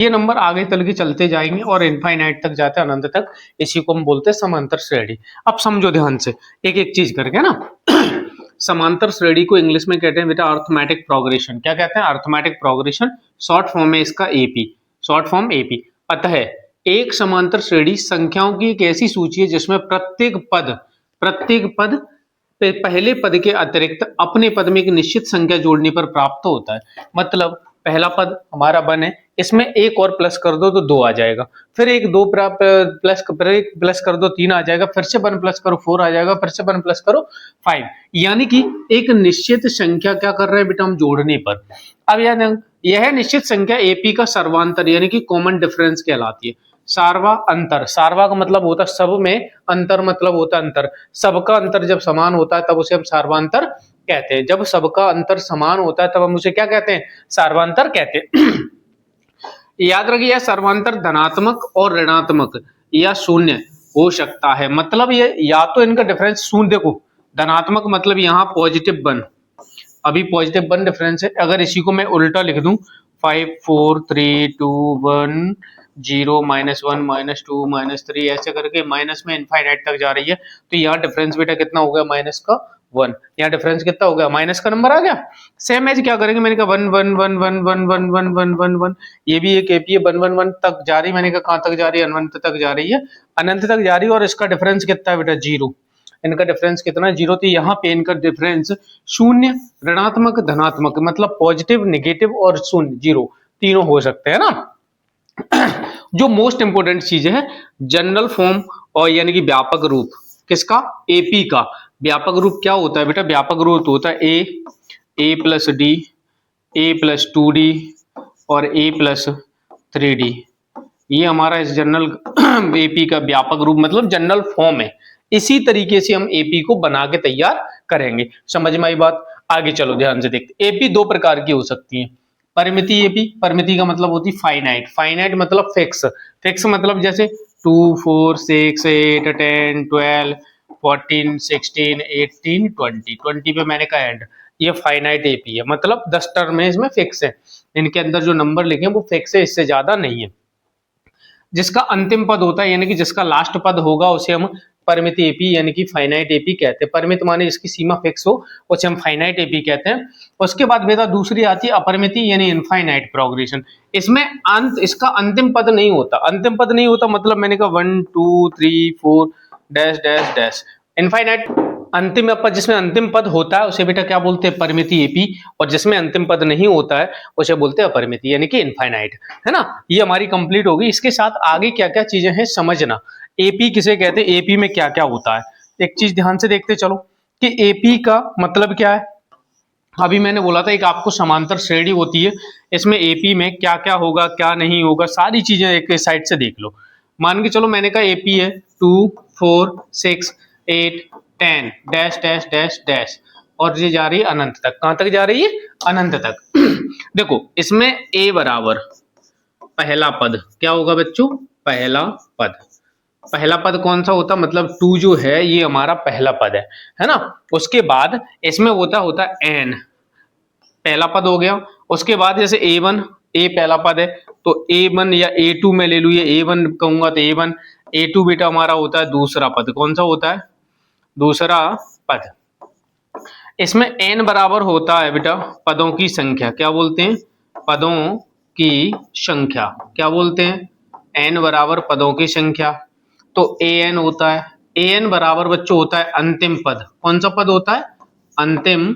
ये नंबर आगे चल के चलते जाएंगे और इनफाइनाइट तक जाते हैं, अनंत तक। इसी को हम बोलते हैं समांतर श्रेणी। अब समझो ध्यान से एक एक चीज करके ना। समांतर श्रेणी को इंग्लिश में कहते हैं बेटा अर्थमेटिक प्रोग्रेशन। क्या कहते हैं? Arithmetic progression. शॉर्ट फॉर्म है इसका एपी, शॉर्ट फॉर्म एपी। अतः एक समांतर श्रेणी संख्याओं की एक ऐसी सूची है जिसमें प्रत्येक पद पहले पद के अतिरिक्त अपने पद में एक निश्चित संख्या जोड़ने पर प्राप्त होता है। मतलब पहला पद हमारा 1 है, इसमें एक और प्लस कर दो तो 2 आ जाएगा, फिर एक 2 प्लस कर दो 3 आ जाएगा, फिर से 1 प्लस करो 4 आ जाएगा, फिर से 1 प्लस करो 5। यानी कि एक निश्चित संख्या क्या कर रहे हैं बेटा हम जोड़ने पर। अब यह निश्चित संख्या एपी का सर्वांतर यानी कि कॉमन डिफरेंस कहलाती है। सारवा अंतर, सारवा का मतलब होता है सब में, अंतर मतलब होता है अंतर। सबका अंतर जब समान होता है तब उसे हम सार्वांतर कहते हैं। जब सबका अंतर समान होता है तब हम उसे क्या कहते हैं? सार्वांतर कहते हैं। याद रखिए सर्वांतर धनात्मक और ऋणात्मक या शून्य हो सकता है। मतलब ये या तो इनका डिफरेंस शून्य, देखो धनात्मक मतलब यहाँ पॉजिटिव 1, अभी पॉजिटिव 1 डिफरेंस है। अगर इसी को मैं उल्टा लिख दूं 5 4 3 2 1 0 -1 -2 -3 ऐसे करके माइनस में इनफाइनाइट तक जा रही है, तो यहाँ डिफरेंस बेटा कितना हो गया? माइनस का 1। यहाँ डिफरेंस कितना हो गया? माइनस का नंबर आ गया। सेम एज क्या करेंगे? मैंने कहा 1 1 1 1 1 1 1 1 1 1, ये भी एक एपी है 1 1 1 तक जा रही। मैंने कहा कहाँ तक जा रही है? अनंत तक जा रही है, अनंत तक जा रही है। और इसका डिफरेंस कितना है बेटा? 0। इनका डिफरेंस कितना है? 0। तो यहाँ पे इनका डिफरेंस शून्य, ऋणात्मक, धनात्मक, मतलब पॉजिटिव, नेगेटिव और शून्य, 0 तीनों हो सकते हैं ना। जो मोस्ट इंपोर्टेंट चीज है जनरल फॉर्म और यानी कि व्यापक रूप किसका? एपी का। व्यापक रूप क्या होता है बेटा? व्यापक रूप होता है ए प्लस डी, ए प्लस 2d और ए प्लस 3d। ये हमारा इस जनरल एपी का व्यापक रूप मतलब जनरल फॉर्म है। इसी तरीके से हम एपी को बना के तैयार करेंगे। समझ में आई बात? आगे चलो ध्यान से देखते। एपी दो प्रकार की हो सकती है। परिमिति एपी, परिमिति का मतलब होती है फाइनाइट, फाइनाइट मतलब फिक्स, फिक्स मतलब जैसे 2 4 6 8 10 12 14 16 18 20, 20 पे मैंने कहा एंड, ये फाइनाइट एपी है। मतलब 10 टर्म है इसमें फिक्स है, इनके अंदर जो नंबर लिखे हैं वो फिक्स है, इससे ज्यादा नहीं है। जिसका अंतिम पद होता है यानी कि जिसका लास्ट पद होगा उसे हम परिमित एपी यानी कि फाइनाइट एपी कहते हैं। परिमित माने जिसकी सीमा फिक्स हो उसे हम फाइनाइट एपी कहते हैं। उसके बाद बेटा दूसरी आती है अपरिमिति यानी इनफाइनाइट प्रोग्रेशन। इसमें इसका अंतिम पद नहीं होता। अंतिम पद नहीं होता मतलब मैंने कहा 1 2 3 4 डैश डैश डैश। इनफाइनाइट अंतिम पद, जिसमें अंतिम पद होता है उसे बेटा क्या बोलते हैं? परिमिति एपी। और जिसमें अंतिम पद नहीं होता है उसे बोलते हैं अपरिमिति यानी कि इनफाइनाइट, है ना। ये हमारी कंप्लीट होगी। इसके साथ आगे क्या क्या चीजें हैं समझना। एपी किसे कहते हैं, एपी में क्या क्या होता है, एक चीज ध्यान से देखते चलो कि एपी का मतलब क्या है। अभी मैंने बोला था एक आपको समांतर श्रेणी होती है, इसमें एपी में क्या क्या होगा क्या नहीं होगा सारी चीजें एक साइड से देख लो। मान के चलो मैंने कहा एपी है 2 4 6 8 10 डैश डैश डैश डैश, और ये जा रही है अनंत तक। कहां तक जा रही है? अनंत तक। देखो इसमें ए बराबर पहला पद क्या होगा बच्चों? पहला पद, पहला पद कौन सा होता? मतलब 2 जो है ये हमारा पहला पद है ना। उसके बाद इसमें होता है एन, पहला पद हो गया। उसके बाद जैसे A1, ए पहला पद है तो A1 या A2 में ले लू, ये A1 कहूंगा तो A1, A2 बेटा हमारा होता है दूसरा पद। कौन सा होता है? दूसरा पद। इसमें n बराबर होता है बेटा पदों की संख्या। क्या बोलते हैं? पदों की संख्या। क्या बोलते हैं? n बराबर पदों की संख्या। तो an होता है, an बराबर बच्चों होता है अंतिम पद। कौन सा पद होता है? अंतिम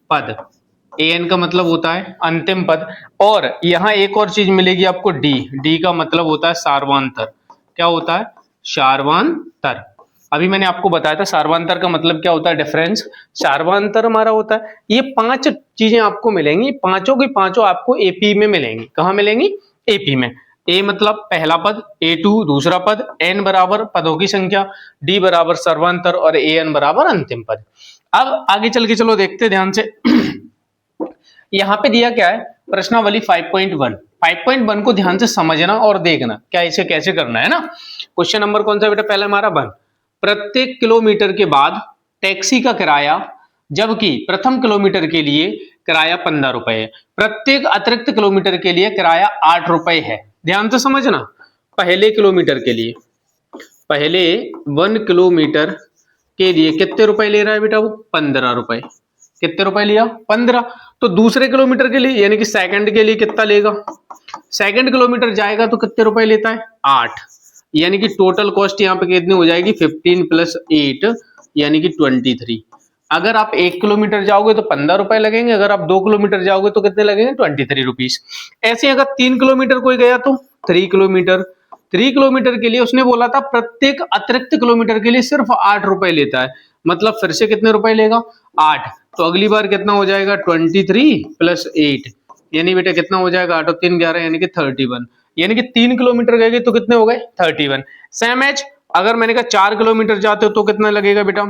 पद। an का मतलब होता है अंतिम पद। और यहाँ एक और चीज मिलेगी आपको d, d का मतलब होता है सार्वांतर। क्या होता है? सार्वांतर। अभी मैंने आपको बताया था सार्वांतर का मतलब क्या होता है, डिफरेंस। सार्वांतर हमारा होता है, ये 5 चीजें आपको मिलेंगी, पांचों की पांचों आपको एपी में मिलेंगी। कहां मिलेंगी? एपी में। ए मतलब पहला पद, A2 दूसरा पद, n बराबर पदों की संख्या, d बराबर सर्वांतर और an बराबर अंतिम पद। अब आगे चल के चलो देखते ध्यान से। यहाँ पे दिया क्या है? प्रश्नावली 5.1। 5.1 को ध्यान से समझना और देखना क्या इसे कैसे करना है ना। क्वेश्चन नंबर कौन सा बेटा? पहला हमारा 1। प्रत्येक किलोमीटर के बाद टैक्सी का किराया, जबकि प्रथम किलोमीटर के लिए किराया 15 रुपए है, प्रत्येक अतिरिक्त किलोमीटर के लिए किराया 8 रुपए है। ध्यान से समझना, पहले किलोमीटर के लिए, पहले 1 किलोमीटर के लिए कितने रुपए ले रहा है बेटा वो? 15 रुपए। कितने रुपए लिया? 15। तो दूसरे किलोमीटर के लिए यानी कि सेकंड के लिए कितना लेगा? सेकंड किलोमीटर जाएगा तो कितने रुपए लेता है? 8। यानी कि टोटल कॉस्ट यहाँ पे कितनी हो जाएगी? 15 + 8 यानी कि 23। अगर आप 1 किलोमीटर जाओगे तो 15 रुपए लगेंगे, अगर आप 2 किलोमीटर जाओगे तो कितने लगेंगे? 23 रुपीज। ऐसे अगर 3 किलोमीटर कोई गया तो 3 किलोमीटर, 3 किलोमीटर के लिए उसने बोला था प्रत्येक अतिरिक्त किलोमीटर के लिए सिर्फ 8 रुपए लेता है, मतलब फिर से कितने रुपए लेगा? 8। तो अगली बार कितना हो जाएगा? 23 + 8 यानी बेटा कितना हो जाएगा? 8 और 3 11 यानी कि 31। यानी कि 3 किलोमीटर गए तो कितने हो गए? 31। सेम एज अगर मैंने कहा 4 किलोमीटर जाते हो तो कितना लगेगा बेटा?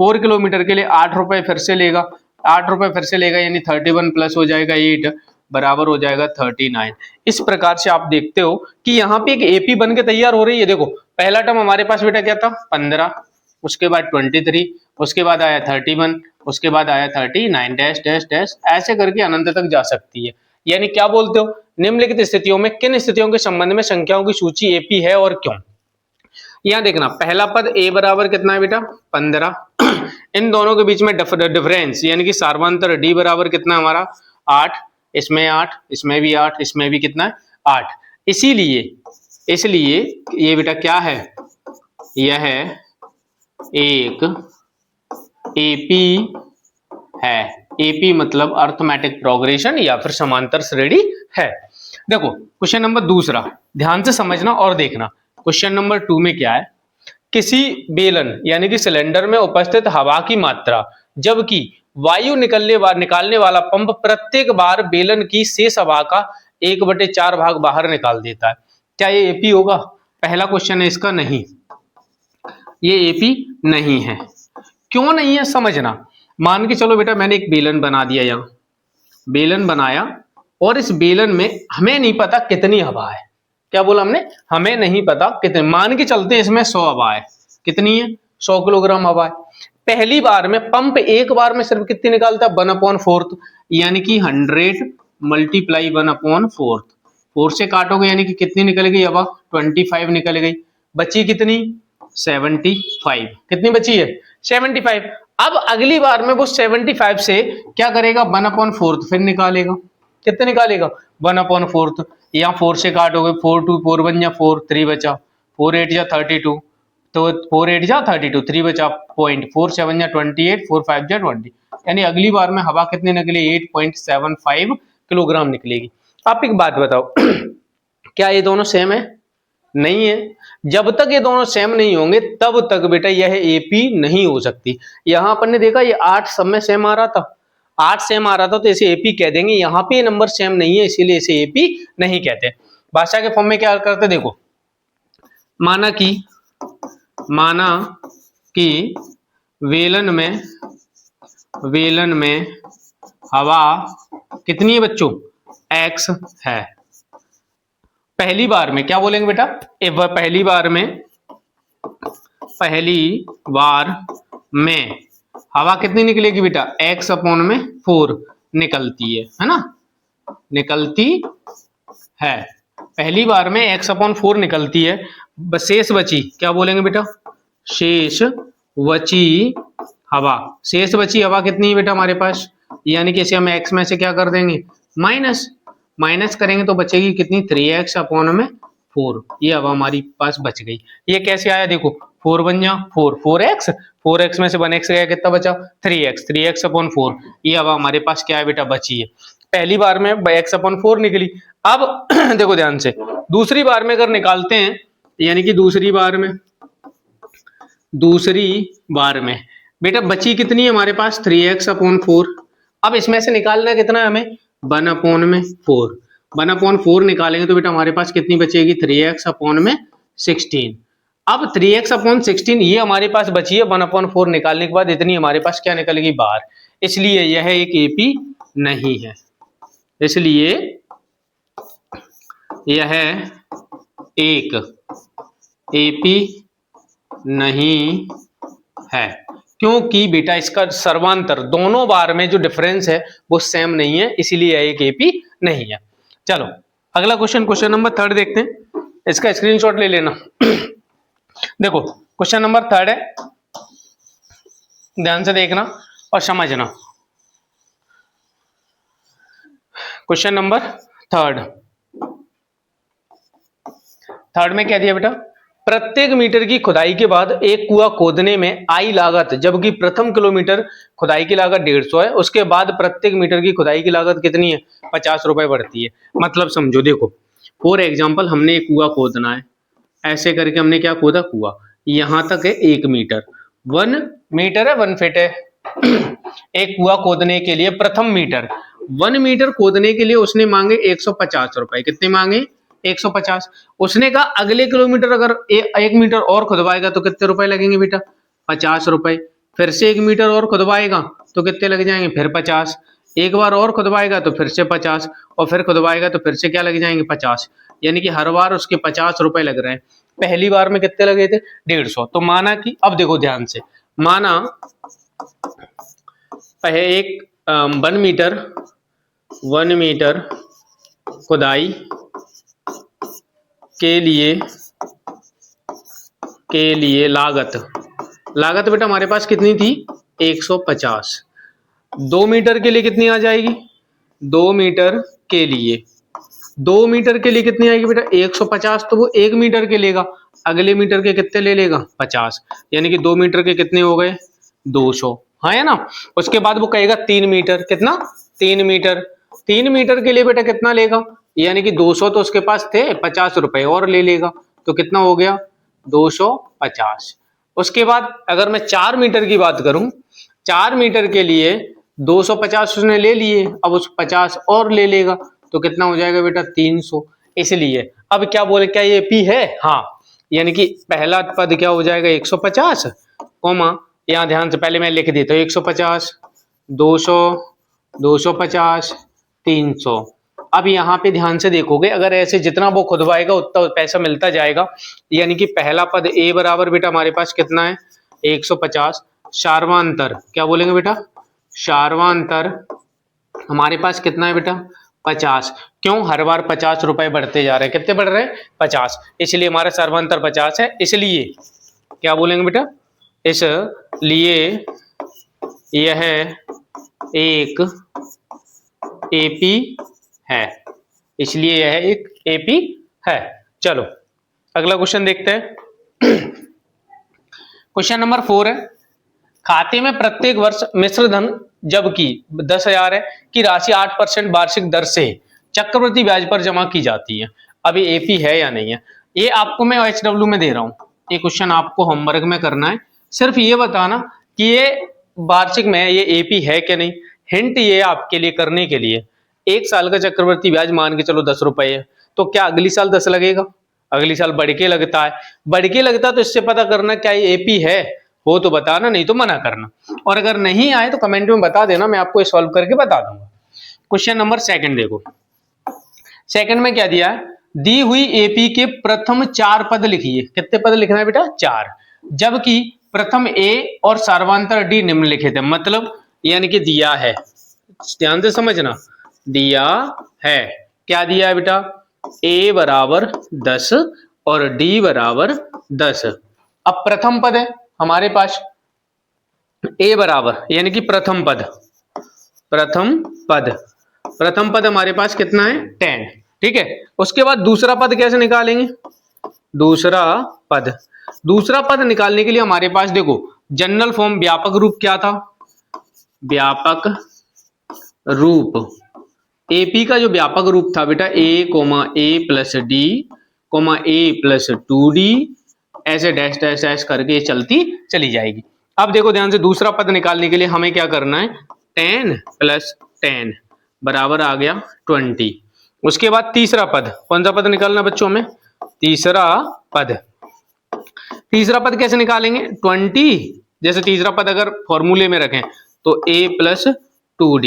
4 किलोमीटर के लिए 8 रुपए फिर से लेगा, 8 रुपए फिर से लेगा यानी 31 प्लस हो जाएगा 8 बराबर हो जाएगा 39। इस प्रकार से आप देखते हो कि यहाँ पे एक एपी बन के तैयार हो रही है। देखो पहला टर्म हमारे पास बेटा क्या था? 15, उसके बाद 23, उसके बाद आया 31, उसके बाद आया 39 डैश डैश डैश, ऐसे करके अनंत तक जा सकती है। यानी क्या बोलते हो? निम्नलिखित स्थितियों में किन स्थितियों के संबंध में संख्याओं की सूची एपी है और क्यों? यहाँ देखना, पहला पद a बराबर कितना है बेटा? 15। इन दोनों के बीच में डिफरेंस यानी कि सार्वंतर d बराबर कितना है हमारा? 8। इसमें 8, इसमें भी 8, इसमें भी कितना है? 8। इसलिए ये बेटा क्या है? यह एक एपी है। एपी मतलब अर्थमेटिक प्रोग्रेशन या फिर समांतर श्रेणी है। देखो क्वेश्चन नंबर दूसरा, ध्यान से समझना और देखना। क्वेश्चन नंबर 2 में क्या है? किसी बेलन यानी कि सिलेंडर में उपस्थित हवा की मात्रा जबकि वायु निकालने वाला पंप प्रत्येक बार बेलन की शेष हवा का 1/4 भाग बाहर निकाल देता है, क्या ये एपी होगा? पहला क्वेश्चन है इसका नहीं, ये एपी नहीं है। क्यों नहीं है समझना। मान के चलो बेटा मैंने एक बेलन बना दिया, यहाँ बेलन बनाया और इस बेलन में हमें नहीं पता कितनी हवा है। क्या बोला हमने? हमें नहीं पता कितने। मान के चलते हैं इसमें 100 हवा है। कितनी है? 100 किलोग्राम हवा है। पहली बार में पंप एक बार में सिर्फ कितनी निकालता है? 1/4 यानी कि 100 × 1/4। 4 से काटोगे यानी कि कितनी निकल गई हवा? 25 निकल गई। बची कितनी? 75। कितनी बची है? 75। अब अगली बार में वो 75 से क्या करेगा? 1/4 फिर निकालेगा। कितने निकालेगा? 1/4। यहाँ 4 से काटोगे, 4 2 4 1 या 4, 3 बचा, 4 8 या 32, तो 4 8 जा 32, 3 बचा पॉइंट, 4 7 या 28, 4 5 जा 20। यानी अगली बार में हवा कितनी निकली? 8.75 किलोग्राम निकलेगी। आप एक बात बताओ क्या ये दोनों सेम है? नहीं है। जब तक ये दोनों सेम नहीं होंगे तब तक बेटा यह एपी नहीं हो सकती। यहाँ अपन ने देखा ये 8 सब में सेम आ रहा था, 8 सेम आ रहा था तो इसे एपी कह देंगे। यहाँ पे ये नंबर सेम नहीं है इसीलिए इसे एपी नहीं कहते। भाषा के फॉर्म में क्या करते? देखो माना कि वेलन में हवा कितनी है बच्चों? x है। पहली बार में क्या बोलेंगे बेटा? पहली बार में हवा कितनी निकलेगी बेटा? x/4 निकलती है ना? निकलती है। पहली बार में x/4 निकलती है। शेष बची क्या बोलेंगे बेटा? शेष बची हवा। शेष बची हवा कितनी है बेटा हमारे पास? यानी कि इसे हम x में से क्या कर देंगे? माइनस करेंगे तो बचेगी कितनी? 3x/4। ये हवा हमारी पास बच गई। ये कैसे आया? देखो 4 1 जा 4, 4x में से 1x गया, कितना बचा? 3x/4। ये हवा हमारे पास क्या है बेटा? बची है। पहली बार में x/4 निकली। अब देखो ध्यान से, दूसरी बार में अगर निकालते हैं यानी कि दूसरी बार में बेटा बची कितनी है हमारे पास? 3x/4। अब इसमें से निकालना कितना है हमें? 1/4। 1/4 निकालेंगे तो बेटा हमारे पास कितनी बचेगी? 3x/16। अब 3x/16 ये हमारे पास बची है। 1/4 निकालने के बाद इतनी हमारे पास क्या निकलेगी? बाहर। इसलिए यह एक एपी नहीं है। इसलिए यह एक एपी नहीं है क्योंकि बेटा इसका सर्वांतर दोनों बार में जो डिफरेंस है वो सेम नहीं है, इसीलिए यह एक एपी नहीं है। चलो अगला क्वेश्चन, क्वेश्चन नंबर 3 देखते हैं, इसका स्क्रीनशॉट ले लेना। देखो क्वेश्चन नंबर 3 है, ध्यान से देखना और समझना। क्वेश्चन नंबर 3 में क्या दिया बेटा, प्रत्येक मीटर की खुदाई के बाद एक कुआं खोदने में आई लागत, जबकि प्रथम किलोमीटर खुदाई की लागत 150 है, उसके बाद प्रत्येक मीटर की खुदाई की लागत कितनी है, 50 रुपए बढ़ती है। मतलब समझो, देखो फॉर एग्जाम्पल हमने एक कुआं खोदना है, ऐसे करके हमने क्या खोदा, कुआं यहां तक है 1 मीटर, 1 मीटर है, 1 फीट है। एक कुआं खोदने के लिए प्रथम मीटर 1 मीटर खोदने के लिए उसने मांगे 150 रुपए। कितने मांगे, 150। उसने कहा अगले किलोमीटर अगर 1 मीटर और खुदवाएगा तो कितने रुपए लगेंगे बेटा, 50 रुपए। फिर से 1 मीटर और खुदवाएगा तो कितने लग जाएंगे, फिर 50। एक बार और खुदवाएगा तो फिर से 50, और फिर खुदवाएगा तो फिर से क्या लग जाएंगे, 50। यानी कि हर बार उसके 50 रुपए लग रहे हैं। पहली बार में कितने लगे थे, 150। तो माना कि, अब देखो ध्यान से, माना एक 1 मीटर खुदाई के लिए लागत बेटा हमारे पास कितनी थी, 150। 2 मीटर के लिए कितनी आ जाएगी, 2 मीटर के लिए 2 मीटर के लिए कितनी आएगी बेटा, 150। तो वो 1 मीटर के लेगा, अगले मीटर के कितने ले लेगा, 50। यानी कि 2 मीटर के कितने हो गए, 200, हाँ है ना। उसके बाद वो कहेगा 3 मीटर, कितना, 3 मीटर। 3 मीटर के लिए बेटा कितना लेगा, यानी कि 200 तो उसके पास थे, 50 रुपए और ले लेगा, तो कितना हो गया, 250। उसके बाद अगर मैं 4 मीटर की बात करूं, 4 मीटर के लिए 250 उसने ले लिए, अब उस 50 और ले लेगा, तो कितना हो जाएगा बेटा, 300। इसलिए अब क्या बोले, क्या ये पी है, हाँ, यानी कि पहला पद क्या हो जाएगा, 150, कोमा यहां ध्यान से पहले मैं लिख देता हूं, 150, 200, 250, 300। अब यहाँ पे ध्यान से देखोगे, अगर ऐसे जितना वो खुदवाएगा उतना पैसा मिलता जाएगा। यानी कि पहला पद ए बराबर बेटा हमारे पास कितना है, 150। शार्वांतर क्या बोलेंगे बेटा, शार्वांतर हमारे पास कितना है बेटा, 50। क्यों, हर बार 50 रुपए बढ़ते जा रहे हैं, कितने बढ़ रहे हैं, 50। इसलिए हमारा सर्वांतर 50 है। इसलिए क्या बोलेंगे बेटा, इसलिए यह एक एपी है, इसलिए यह एक एपी है। चलो अगला क्वेश्चन देखते हैं। क्वेश्चन नंबर 4 है, खाते में प्रत्येक वर्ष मिश्र धन जबकि 10,000 है की राशि 8% वार्षिक दर से चक्रवृद्धि ब्याज पर जमा की जाती है। अभी एपी है या नहीं है, ये आपको मैं एचडब्ल्यू में दे रहा हूं, ये क्वेश्चन आपको होमवर्क में करना है। सिर्फ ये बताना कि ये वार्षिक में ये एपी है कि नहीं। हिंट ये आपके लिए करने के लिए, 1 साल का चक्रवृद्धि ब्याज मान के चलो 10 रुपए है, तो क्या अगली साल 10 लगेगा, अगली साल बढ़ के लगता है, बढ़ के लगता तो इससे पता करना क्या ये एपी है, हो तो बताना, नहीं तो मना करना। और अगर नहीं आए तो कमेंट में बता देना, मैं आपको सॉल्व करके बता दूंगा। क्वेश्चन नंबर 2 देखो, सेकंड में क्या दिया है, दी हुई एपी के प्रथम 4 पद लिखिए। कितने पद लिखना है बेटा, 4, जबकि प्रथम ए और सर्वांतर डी निम्नलिखित है। मतलब यानी कि दिया है, ध्यान से समझना, दिया है, क्या दिया है बेटा, ए बराबर 10 और डी बराबर 10। अब प्रथम पद है हमारे पास, ए बराबर यानी कि प्रथम पद हमारे पास कितना है, 10, ठीक है। उसके बाद दूसरा पद कैसे निकालेंगे, दूसरा पद निकालने के लिए हमारे पास देखो जनरल फॉर्म, व्यापक रूप क्या था, व्यापक रूप एपी का जो व्यापक रूप था बेटा, a plus D a plus 2d, ऐसे डैश डैश डैश करके चलती चली जाएगी। अब देखो ध्यान से, दूसरा पद निकालने के लिए हमें क्या करना है, 10 प्लस 10 बराबर आ गया 20। उसके बाद तीसरा पद, कौन सा पद निकालना बच्चों में, तीसरा पद कैसे निकालेंगे, 20। जैसे तीसरा पद अगर फॉर्मूले में रखें तो a प्लस 2d,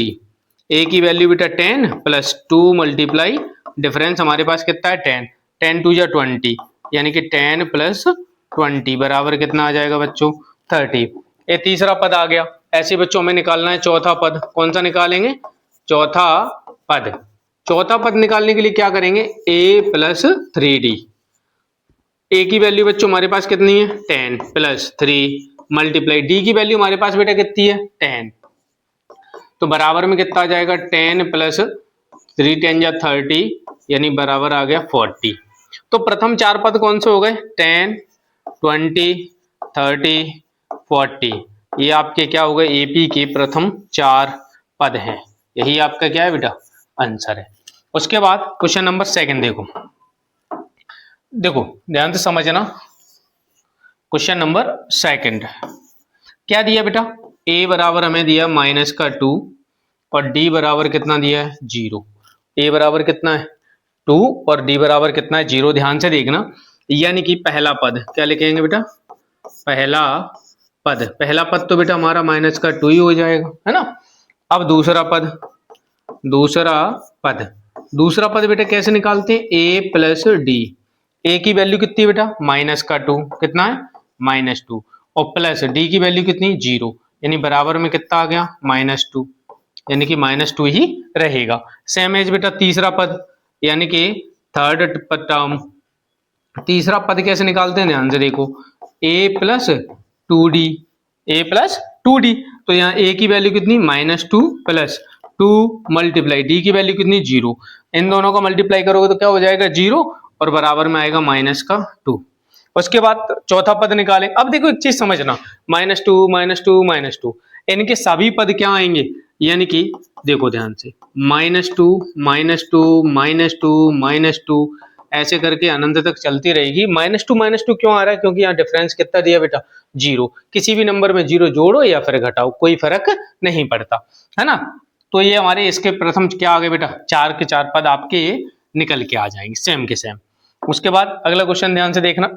a की वैल्यू बेटा 10 प्लस 2 मल्टीप्लाई डिफरेंस हमारे पास कितना है, 10, 10 2 जा 20, यानी कि 10 प्लस 20 बराबर कितना आ जाएगा बच्चों, 30। ये तीसरा पद आ गया। ऐसे बच्चों में निकालना है चौथा पद, कौन सा निकालेंगे, चौथा पद, चौथा पद निकालने के लिए क्या करेंगे, a प्लस 3d। a की वैल्यू बच्चों हमारे पास कितनी है 10 प्लस 3 मल्टीप्लाई d की वैल्यू हमारे पास बेटा कितनी है 10, तो बराबर में कितना आ जाएगा 10 प्लस 3 10 या 30 यानी बराबर आ गया 40। तो प्रथम चार पद कौन से हो गए 10 20 30 40, ये आपके क्या हो गए एपी के प्रथम चार पद हैं। यही आपका क्या है बेटा आंसर है। उसके बाद क्वेश्चन नंबर सेकंड देखो, देखो ध्यान से समझना। क्वेश्चन नंबर सेकंड क्या दिया बेटा, a बराबर हमें दिया -2 और d बराबर कितना दिया है 0। a बराबर कितना है 2 और d बराबर कितना है 0। ध्यान से देखना, यानी कि पहला पद क्या लिखेंगे बेटा, पहला पद तो बेटा हमारा -2 ही हो जाएगा, है ना। अब दूसरा पद बेटा कैसे निकालते हैं, a प्लस डी। a की वैल्यू कितनी बेटा -2, कितना है -2, और प्लस d की वैल्यू कितनी 0, यानी बराबर में कितना आ गया -2, यानी कि -2 ही रहेगा। सेम एज बेटा तीसरा पद, यानी कि थर्ड टर्म। तीसरा पद कैसे निकालते हैं, ध्यान से देखो, a प्लस 2d, तो यहाँ a की वैल्यू कितनी -2 प्लस 2 मल्टीप्लाई d की वैल्यू कितनी 0, इन दोनों का मल्टीप्लाई करोगे तो क्या हो जाएगा 0 और बराबर में आएगा -2। उसके बाद चौथा पद निकालें। अब देखो एक चीज समझना, -2 इनके सभी पद क्या आएंगे, यानी कि देखो ध्यान से -2 ऐसे करके अनंत तक चलती रहेगी। -2 क्यों आ रहा है, क्योंकि यहाँ डिफरेंस कितना दिया बेटा 0। किसी भी नंबर में 0 जोड़ो या फिर घटाओ कोई फर्क नहीं पड़ता, है ना। तो ये हमारे इसके प्रथम क्या आ गए बेटा, 4 के 4 पद आपके निकल के आ जाएंगे सेम के सेम। उसके बाद अगला क्वेश्चन ध्यान से देखना।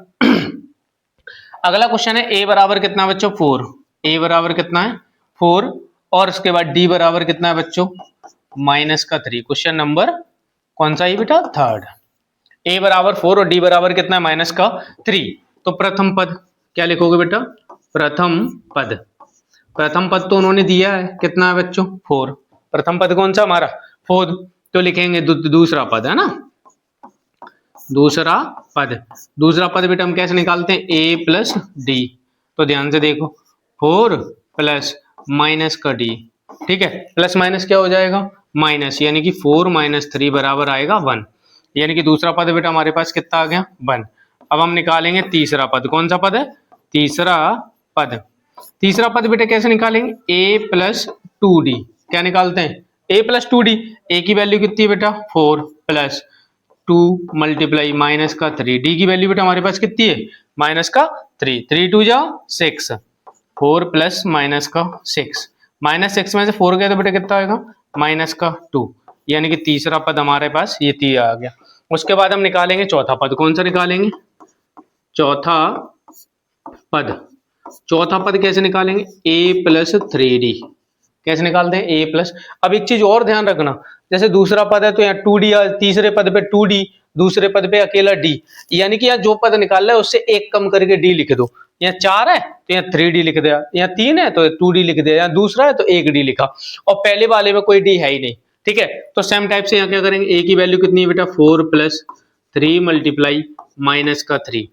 अगला क्वेश्चन है a बराबर कितना बच्चों 4, a बराबर कितना है 4, और उसके बाद d बराबर कितना है बच्चों -3। क्वेश्चन नंबर कौन सा है बेटा थर्ड। a बराबर 4 और d बराबर कितना है -3। तो प्रथम पद क्या लिखोगे बेटा, प्रथम पद तो उन्होंने दिया है कितना है बच्चों 4, प्रथम पद कौन सा हमारा 4, तो लिखेंगे दूसरा पद, है ना। दूसरा पद बेटा हम कैसे निकालते हैं, a प्लस डी। तो ध्यान से देखो 4 प्लस माइनस का d, ठीक है, प्लस माइनस क्या हो जाएगा माइनस, यानी कि 4 - 3 बराबर आएगा 1, यानी कि दूसरा पद बेटा हमारे पास कितना आ गया 1। अब हम निकालेंगे तीसरा पद, कौन सा पद है तीसरा पद बेटा कैसे निकालेंगे, a प्लस 2d। क्या निकालते हैं a प्लस 2d, a की वैल्यू कितनी है बेटा 4 प्लस 2 मल्टीप्लाई -3, d की वैल्यू बेटा हमारे पास कितनी है -3, 3 2 जा 6, 4 प्लस -6, -6 में से 4 गया तो बेटा कितना आएगा -2, यानी कि तीसरा पद हमारे पास ये आ गया। उसके बाद हम निकालेंगे चौथा पद, कौन सा निकालेंगे चौथा पद कैसे निकालेंगे, a प्लस 3d। कैसे निकालते हैं a प्लस। अब एक चीज और ध्यान रखना, जैसे दूसरा पद है तो यहाँ 2d, तीसरे पद पे 2d, दूसरे पद पे अकेला d, यानी कि यहाँ जो पद निकाल रहा है उससे एक कम करके d लिख दो। यहाँ 4 है तो यहाँ 3d लिख दिया, यहाँ 3 है तो 2d लिख दिया, यहाँ दूसरा है तो 1d लिखा, और पहले वाले में कोई d है ही नहीं, ठीक है। तो सेम टाइप से यहाँ क्या करेंगे, a की वैल्यू कितनी है बेटा 4 प्लस 3 मल्टीप्लाई -3,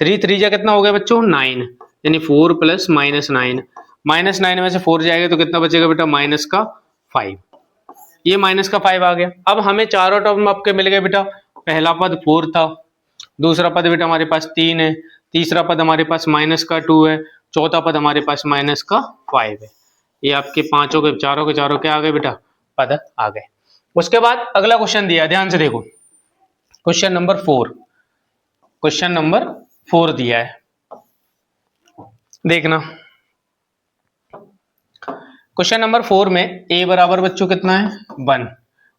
3 3 जा कितना हो गया बच्चों 9, यानी 4 प्लस -9, -9 में से 4 जाएगा तो कितना बचेगा बेटा -5, ये -5 आ गया। अब हमें चारों टर्म आपके मिल गए बेटा, पहला पद 4 था, दूसरा पद बेटा हमारे पास 3 है, तीसरा पद हमारे पास -2 है, चौथा पद हमारे पास -5 है। ये आपके पांचों के चारों क्या आ गए बेटा पद आ गए। उसके बाद अगला क्वेश्चन दिया, ध्यान से देखो, क्वेश्चन नंबर 4 दिया है, देखना। क्वेश्चन नंबर 4 में a बराबर बच्चों कितना है 1,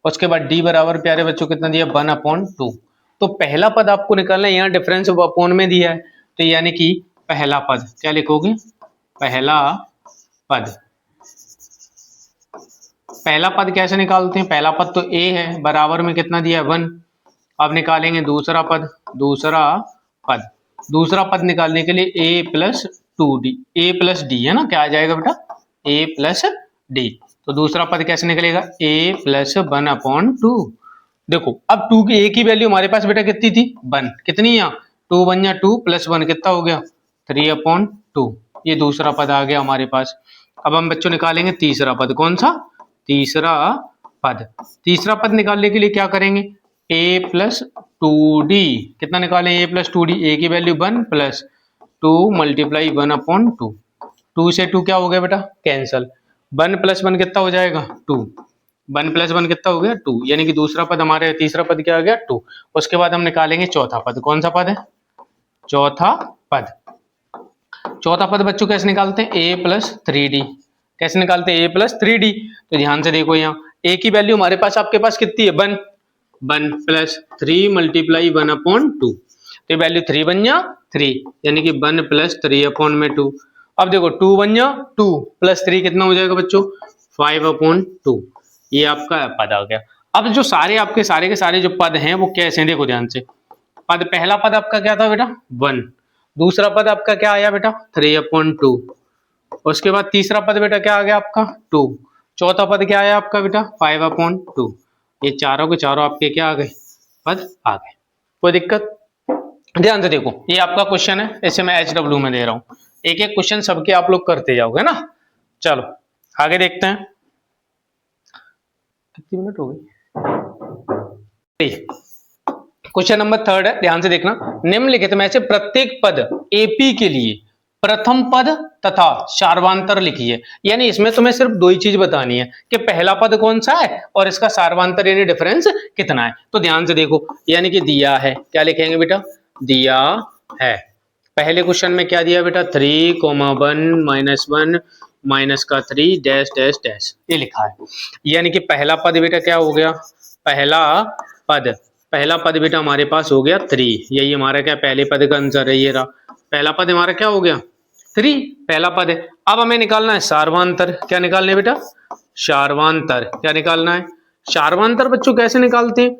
उसके बाद d बराबर प्यारे बच्चों कितना दिया 1/2। तो पहला पद आपको निकालना है, यहाँ डिफरेंस अपॉन में दिया है, तो यानी कि पहला पद क्या लिखोगे, पहला पद कैसे निकालते हैं, पहला पद तो a है, बराबर में कितना दिया है 1। अब निकालेंगे दूसरा पद निकालने के लिए a प्लस d, है ना, क्या आ जाएगा बेटा a प्लस d। तो दूसरा पद कैसे निकलेगा a प्लस 1/2, देखो अब 2 की a की वैल्यू हमारे पास बेटा कितनी थी 1, कितनी यहाँ 2 1 या 2 प्लस 1 कितना हो गया 3/2। ये दूसरा पद आ गया हमारे पास। अब हम बच्चों निकालेंगे तीसरा पद, कौन सा तीसरा पद। तीसरा पद निकालने के लिए क्या करेंगे a प्लस 2d, कितना निकालें a प्लस 2d, a की वैल्यू 1 प्लस 2 मल्टीप्लाई 1/2। 2 से 2 क्या हो गया बेटा कैंसल, 1 प्लस 1 कितना हो जाएगा 2, 1 प्लस 1 कितना हो गया 2, यानी कि दूसरा पद हमारे तीसरा पद क्या आ गया 2। उसके बाद हम निकालेंगे चौथा पद, कौन सा पद है चौथा पद। चौथा पद बच्चों कैसे निकालते हैं a प्लस 3d, कैसे निकालते हैं a प्लस 3d। तो ध्यान से देखो यहाँ a की वैल्यू हमारे पास आपके पास कितनी है 1, 1 प्लस 3 मल्टीप्लाई 1/2। तो वैल्यू 3 1 या 3, यानी कि 1 प्लस 3/2। अब देखो 2 1 या 2 प्लस 3 कितना हो जाएगा बच्चों 5/2। ये आपका पद आ गया। अब जो सारे आपके सारे के सारे जो पद हैं वो कैसे हैं देखो ध्यान से। पद पहला पद आपका क्या था बेटा 1, दूसरा पद आपका क्या आया बेटा 3/2, उसके बाद तीसरा पद बेटा क्या आ गया आपका 2, चौथा पद क्या आया आपका बेटा 5/2। ये चारों के चारों आपके क्या आ गए पद आ गए। कोई दिक्कत, ध्यान से देखो ये आपका क्वेश्चन है, इसे मैं HW में दे रहा हूं, एक एक क्वेश्चन सबके आप लोग करते जाओगे ना। चलो आगे देखते हैं, कितनी मिनट हो गई। क्वेश्चन नंबर 3 है, ध्यान से देखना। निम्नलिखित में से प्रत्येक पद एपी के लिए प्रथम पद तथा सार्वंतर लिखिए। यानी इसमें तुम्हें सिर्फ दो ही चीज बतानी है कि पहला पद कौन सा है और इसका सार्वंतर यानी डिफरेंस कितना है। तो ध्यान से देखो, यानी कि दिया है, क्या लिखेंगे बेटा दिया है। पहले क्वेश्चन में क्या दिया बेटा 3, 1 -1 माइनस का 3 डैश डैश डैश, ये लिखा है। यानी कि पहला पद बेटा क्या हो गया, पहला पद बेटा हमारे पास हो गया 3, यही हमारा क्या पहले पद का आंसर है। ये रहा पहला पद हमारा क्या हो गया 3, पहला पद है। अब हमें निकालना है सार्वंतर, क्या निकालना है बेटा सार्वंतर, क्या निकालना है सार्वंतर। बच्चों कैसे निकालते हैं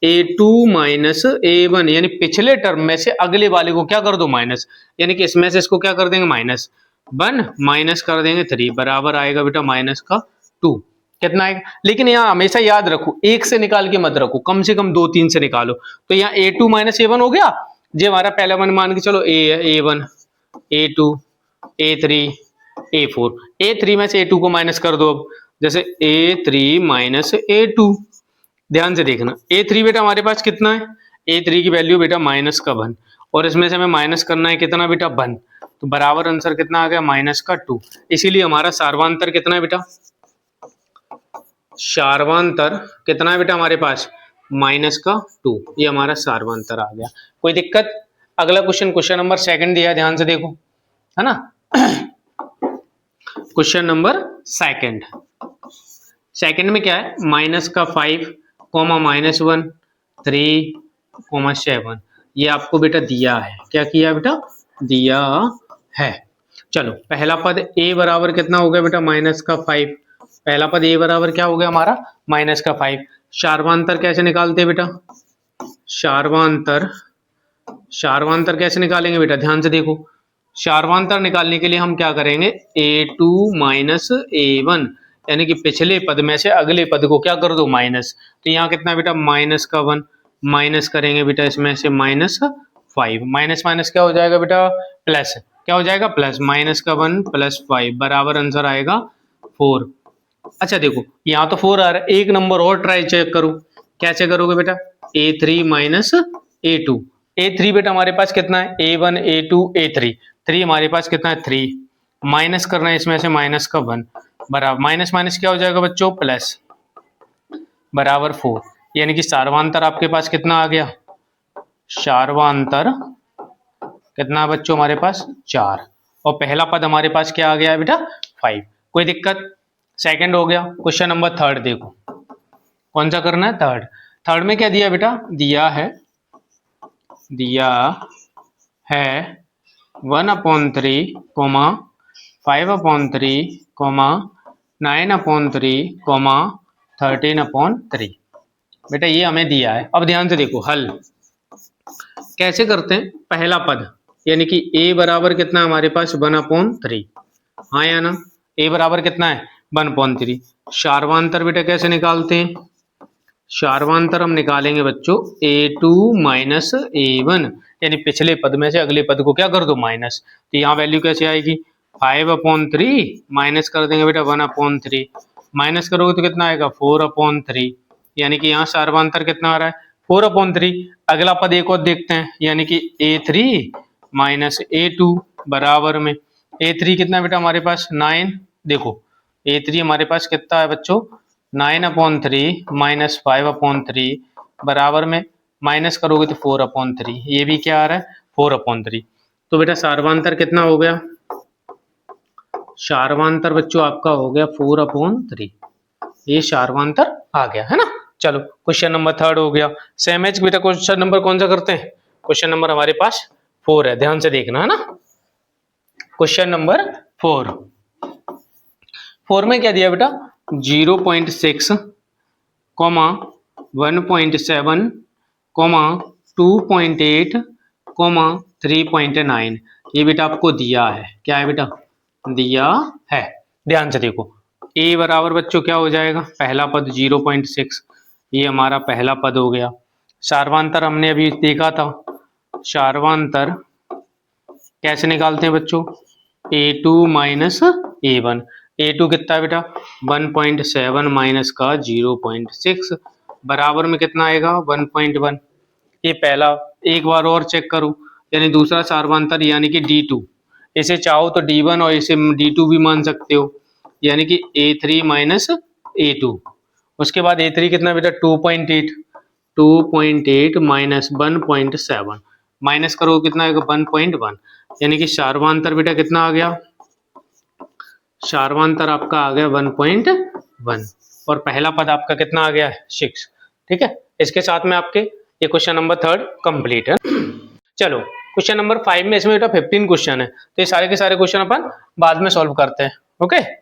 A2 माइनस A1, यानी पिछले टर्म में से अगले वाले को क्या कर दो माइनस, यानी कि इसमें से इसको क्या कर देंगे -1 माइनस कर देंगे 3, बराबर आएगा बेटा माइनस का 2, कितना आएगा। लेकिन यहाँ हमेशा याद रखो एक से निकाल के मत रखो, कम से कम 2 3 से निकालो। तो यहाँ A2 माइनस A1 हो गया, जो हमारा पहला वन मान के चलो A है, A1 A2 A3 A4, A3 में से A2 को माइनस कर दो। अब जैसे A3 माइनस A2, ध्यान से देखना A3 बेटा हमारे पास कितना है, A3 की वैल्यू बेटा -1, और इसमें से हमें माइनस करना है कितना बेटा 1, तो बराबर आंसर कितना आ गया -2। इसीलिए हमारा सार्वंतर कितना है बेटा, सार्वंतर कितना है बेटा हमारे पास -2, ये हमारा सार्वंतर आ गया। कोई दिक्कत। अगला क्वेश्चन नंबर 2 दिया, ध्यान से देखो, है ना। क्वेश्चन नंबर 2 में क्या है -5, -1 3, 7, ये आपको बेटा दिया है। क्या किया बेटा दिया है। चलो पहला पद a बराबर कितना हो गया बेटा -5, पहला पद a बराबर क्या हो गया हमारा -5। सार्वंतर कैसे निकालते हैं बेटा, सार्वंतर कैसे निकालेंगे बेटा, ध्यान से देखो। सार्वंतर निकालने के लिए हम क्या करेंगे A2 माइनस A1, यानी कि पिछले पद में से अगले पद को क्या कर दो माइनस। तो यहाँ कितना बेटा -1 माइनस करेंगे बेटा इसमें से -5, माइनस क्या हो जाएगा बेटा प्लस, क्या हो जाएगा प्लस, -1 + 5 बराबर आंसर आएगा 4। अच्छा देखो यहाँ तो 4 आ रहा है, एक नंबर और ट्राई चेक करो, कैसे करोगे बेटा A3 माइनस A2, A3 बेटा हमारे पास कितना है A1 A2 A3, 3 हमारे पास कितना है 3, माइनस करना है इसमें से -1 बराबर माइनस क्या हो जाएगा बच्चों प्लस, बराबर 4। यानी कि सार्वंतर आपके पास कितना आ गया, सार्वंतर कितना बच्चों हमारे पास 4, और पहला पद हमारे पास क्या आ गया है बेटा 5। कोई दिक्कत। सेकंड हो गया। क्वेश्चन नंबर 3 देखो, कौन सा करना है थर्ड में क्या दिया बेटा, दिया है 1/3, 5/3, 9/3, 13/3, बेटा ये हमें दिया है। अब ध्यान से देखो हल कैसे करते हैं। पहला पद यानी कि a बराबर कितना हमारे पास 1/3, हाँ या ना, a बराबर कितना है 1/3। सार्वंतर बेटा कैसे निकालते हैं, सार्वंतर हम निकालेंगे बच्चों a2 माइनस a1, यानी पिछले पद में से अगले पद को क्या कर दो माइनस, तो यहाँ वैल्यू कैसे आएगी 5/3 माइनस कर देंगे बेटा 1/3, माइनस करोगे तो कितना आएगा 4/3, यानी कि यहाँ सार्वंतर कितना आ रहा है 4/3। अगला पद एक और देखते हैं, यानी कि a3 माइनस a2 बराबर में a3 कितना बेटा हमारे पास 9, देखो a3 हमारे पास कितना है बच्चों 9/3 माइनस 5/3 बराबर में माइनस करोगे तो 4/3, ये भी क्या आ रहा है 4/3। तो बेटा सार्वंतर कितना हो गया, सार्वंतर बच्चों आपका हो गया 4/3, ये सार्वंतर आ गया है ना। चलो क्वेश्चन नंबर 3 हो गया। सेम एज बेटा क्वेश्चन नंबर कौन सा करते हैं, क्वेश्चन नंबर हमारे पास 4 है, ध्यान से देखना है ना। क्वेश्चन नंबर 4 में क्या दिया बेटा 0.6, 1.7, 2.8, 3.9, ये बेटा आपको दिया है, क्या है बेटा दिया है। ध्यान से देखो a बराबर बच्चों क्या हो जाएगा, पहला पद 0.6, ये हमारा पहला पद हो गया। सार्वंतर हमने अभी देखा था, सार्वंतर कैसे निकालते हैं बच्चों a2 माइनस a1, a2 कितना है बेटा 1.7 माइनस का 0.6 बराबर में कितना आएगा 1.1। ये पहला, एक बार और चेक करो, यानी दूसरा सार्वंतर यानी कि d2, इसे चाहो तो d1 और इसे d2 भी मान सकते हो, यानी कि a3 माइनस a2। उसके बाद a3 कितना बेटा 2.8 माइनस 1.7, माइनस करो कितना आएगा 1.1, यानी कि सार्वंतर बेटा कितना आ गया, सार्वंतर आपका आ गया 1.1 और पहला पद आपका कितना आ गया है 6। ठीक है, इसके साथ में आपके ये क्वेश्चन नंबर 3 कंप्लीट है। चलो क्वेश्चन नंबर 5 में इसमें बेटा 15 क्वेश्चन है, तो ये सारे के सारे क्वेश्चन अपन बाद में सॉल्व करते हैं। ओके।